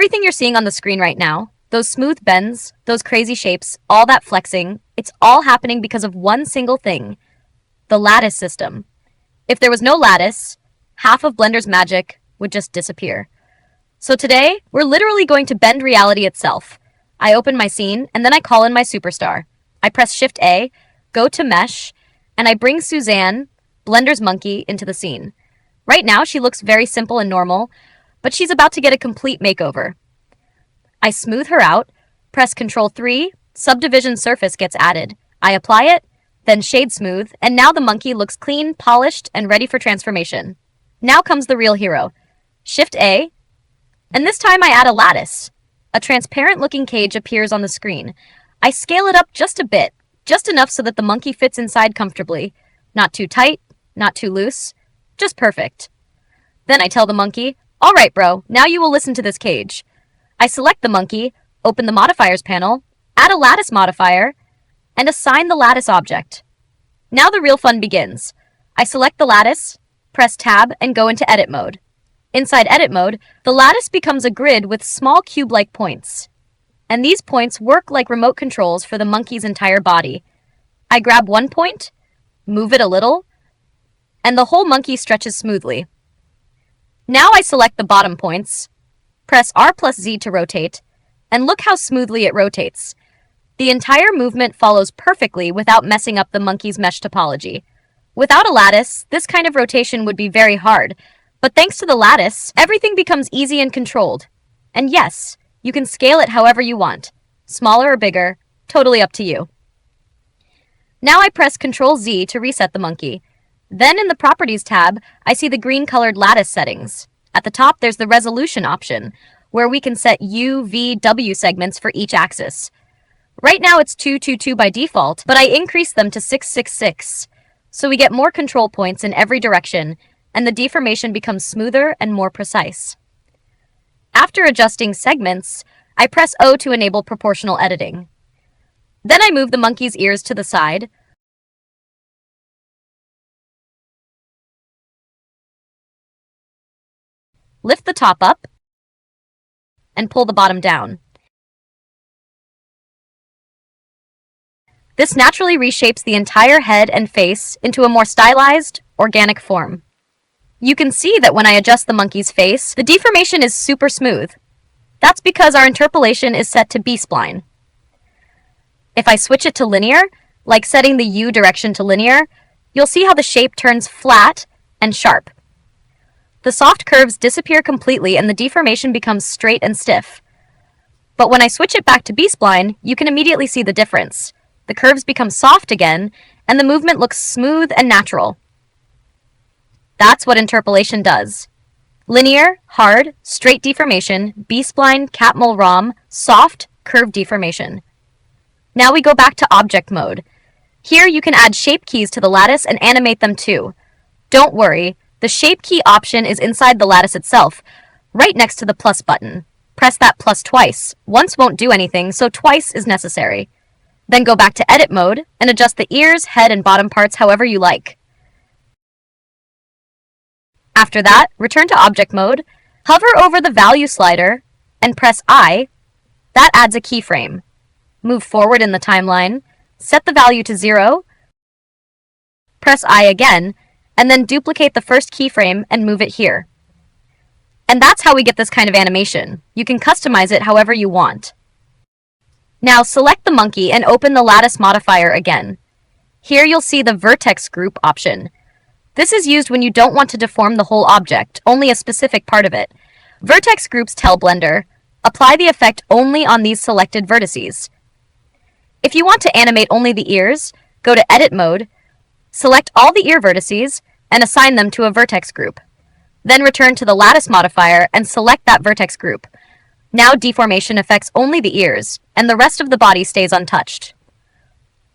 Everything you're seeing on the screen right now, those smooth bends, those crazy shapes, all that flexing, it's all happening because of one single thing, the lattice system. If there was no lattice, half of Blender's magic would just disappear. So today, we're literally going to bend reality itself. I open my scene, and then I call in my superstar. I press Shift-A, go to Mesh, and I bring Suzanne, Blender's monkey, into the scene. Right now, she looks very simple and normal, but she's about to get a complete makeover. I smooth her out, press Ctrl-3, subdivision surface gets added. I apply it, then shade smooth, and now the monkey looks clean, polished, and ready for transformation. Now comes the real hero. Shift-A, and this time I add a lattice. A transparent-looking cage appears on the screen. I scale it up just a bit, just enough so that the monkey fits inside comfortably. Not too tight, not too loose, just perfect. Then I tell the monkey, "All right, bro, now you will listen to this cage." I select the monkey, open the modifiers panel, add a lattice modifier, and assign the lattice object. Now the real fun begins. I select the lattice, press Tab, and go into edit mode. Inside edit mode, the lattice becomes a grid with small cube-like points. And these points work like remote controls for the monkey's entire body. I grab one point, move it a little, and the whole monkey stretches smoothly. Now I select the bottom points, press R+Z to rotate, and look how smoothly it rotates. The entire movement follows perfectly without messing up the monkey's mesh topology. Without a lattice, this kind of rotation would be very hard, but thanks to the lattice, everything becomes easy and controlled. And yes, you can scale it however you want, smaller or bigger, totally up to you. Now I press Ctrl-Z to reset the monkey. Then in the Properties tab, I see the green-colored lattice settings. At the top, there's the Resolution option, where we can set U, V, W segments for each axis. Right now it's 222 by default, but I increase them to 666, so we get more control points in every direction, and the deformation becomes smoother and more precise. After adjusting segments, I press O to enable proportional editing. Then I move the monkey's ears to the side, lift the top up, and pull the bottom down. This naturally reshapes the entire head and face into a more stylized, organic form. You can see that when I adjust the monkey's face, the deformation is super smooth. That's because our interpolation is set to B-spline. If I switch it to linear, like setting the U direction to linear, you'll see how the shape turns flat and sharp. The soft curves disappear completely and the deformation becomes straight and stiff. But when I switch it back to B-spline, you can immediately see the difference. The curves become soft again, and the movement looks smooth and natural. That's what interpolation does. Linear, hard, straight deformation, B-spline, Catmull ROM, soft, curved deformation. Now we go back to object mode. Here you can add shape keys to the lattice and animate them too. Don't worry, the shape key option is inside the lattice itself, right next to the plus button. Press that plus twice. Once won't do anything, so twice is necessary. Then go back to edit mode and adjust the ears, head, and bottom parts however you like. After that, return to object mode, hover over the value slider, and press I. That adds a keyframe. Move forward in the timeline, set the value to 0, press I again, and then duplicate the first keyframe and move it here. And that's how we get this kind of animation. You can customize it however you want. Now select the monkey and open the lattice modifier again. Here you'll see the vertex group option. This is used when you don't want to deform the whole object, only a specific part of it. Vertex groups tell Blender, apply the effect only on these selected vertices. If you want to animate only the ears, go to edit mode, select all the ear vertices, and assign them to a vertex group. Then return to the lattice modifier and select that vertex group. Now deformation affects only the ears, and the rest of the body stays untouched.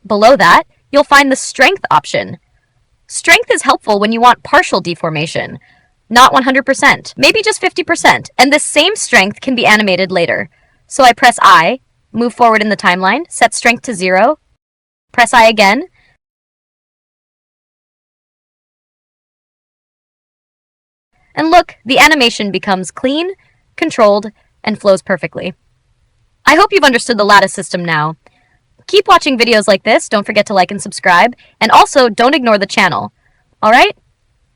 Below that, you'll find the strength option. Strength is helpful when you want partial deformation, not 100%, maybe just 50%, and this same strength can be animated later. So I press I, move forward in the timeline, set strength to 0, press I again, and look, the animation becomes clean, controlled, and flows perfectly. I hope you've understood the lattice system now. Keep watching videos like this, don't forget to like and subscribe, and also don't ignore the channel. Alright?